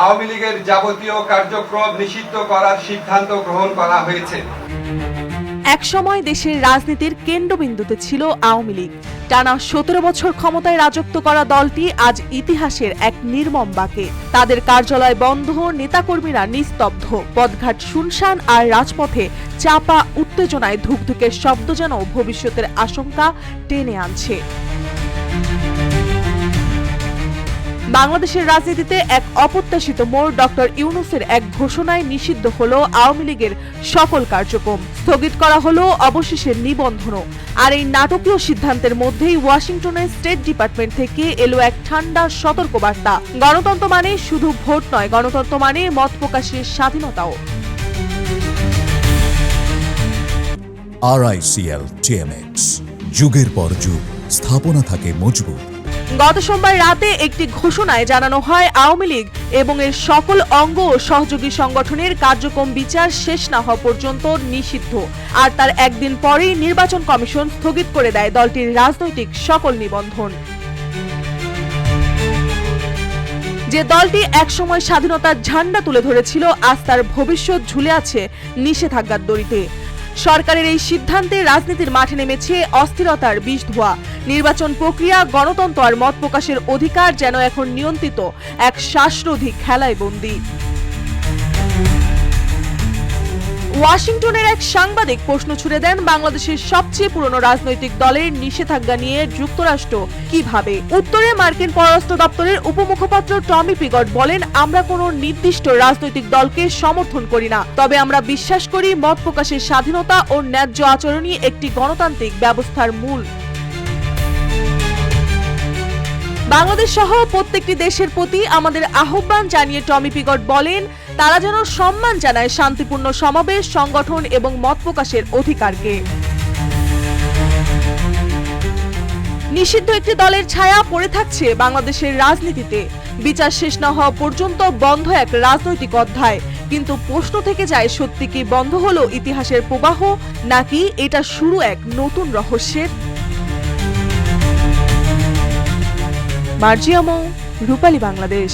আওয়ামী লীগের যাবতীয় কার্যক্রম নিষিদ্ধ করার সিদ্ধান্ত গ্রহণ করা হয়েছে। একসময় দেশের রাজনীতির কেন্দ্রবিন্দুতে ছিল আওয়ামী লীগ। টানা 17 বছর ক্ষমতায় রাজত্ব করা দলটি আজ ইতিহাসের এক নির্মম বাঁকে। তাদের কার্যালয় বন্ধ, নেতাকর্মীরা নিস্তব্ধ, পথঘাট শুনশান আর রাজপথে চাপা উত্তেজনায় ধুকধুকের শব্দ যেন ভবিষ্যতের আশঙ্কা টেনে আনছে। বাংলাদেশের রাজনীতিতে এক অপ্রত্যাশিত মোড়। ডক্টর ইউনূসের এক ঘোষণায় নিষিদ্ধ হলো আওয়ামী লীগের সকল কার্যক্রম, স্থগিত করা হলো অবশেষে নিবন্ধনও। আর এই নাটকীয় সিদ্ধান্তের মধ্যেই ওয়াশিংটনের স্টেট ডিপার্টমেন্ট থেকে এলো এক ঠান্ডা সতর্কবার্তা। গণতন্ত্র মানে শুধু ভোট নয়, গণতন্ত্র মানে মত প্রকাশের স্বাধীনতাও। RICL TMX, যুগের পর যুগ স্থাপনা থাকে মজবুত। গত সোমবার রাতে একটি ঘোষণায় জানানো হয় আওয়ামী লীগ এবং এর সকল অঙ্গ ও সহযোগী সংগঠনের কার্যক্রম বিচার শেষ না হওয়া পর্যন্ত নিষিদ্ধ। আর তার একদিন পরেই নির্বাচন কমিশন স্থগিত করে দেয় দলটির রাজনৈতিক সকল নিবন্ধন। যে দলটি একসময় স্বাধীনতার ঝান্ডা তুলে ধরেছিল, আজ তার ভবিষ্যৎ ঝুলে আছে নিষেধাজ্ঞার দড়িতে। সরকারের এই সিদ্ধান্তে রাজনীতির মাঠে নেমেছে অস্থিরতার বিষ ধোয়া। নির্বাচন প্রক্রিয়া, গণতন্ত্র আর মত প্রকাশের অধিকার যেন এখন নিয়ন্ত্রিত এক শ্বাসরোধী খেলায় বন্দী। ওয়াশিংটনের এক সাংবাদিক প্রশ্ন ছুড়ে দেন, বাংলাদেশের সবচেয়ে পুরনো রাজনৈতিক দলের নিষেধাজ্ঞা নিয়ে যুক্তরাষ্ট্র কিভাবে? উত্তরে মার্কিন পররাষ্ট্র দপ্তরের উপমুখপাত্র টমি পিগট বলেন, আমরা কোনো নির্দিষ্ট রাজনৈতিক দলকে সমর্থন করি না, তবে আমরা বিশ্বাস করি মত প্রকাশের স্বাধীনতা ও ন্যায্য আচরণই একটি গণতান্ত্রিক ব্যবস্থার মূল। বাংলাদেশ সহ প্রত্যেকটি দেশের প্রতি আমাদের আহ্বান জানিয়ে টমি পিগট বলেন, তারা যেন সম্মান জানায় শান্তিপূর্ণ সমাবেশ, সংগঠন এবং মত প্রকাশের অধিকারকে। নিষিদ্ধ একটি দলের ছায়া পড়ে থাকছে বাংলাদেশের রাজনীতিতে। বিচার শেষ না হওয়া পর্যন্ত বন্ধ এক রাজনৈতিক অধ্যায়। কিন্তু প্রশ্ন থেকে যায়, সত্যি কি বন্ধ হলো ইতিহাসের প্রবাহ, নাকি এটা শুরু এক নতুন রহস্যের? মার্জিয়া মৌ, রূপালী বাংলাদেশ।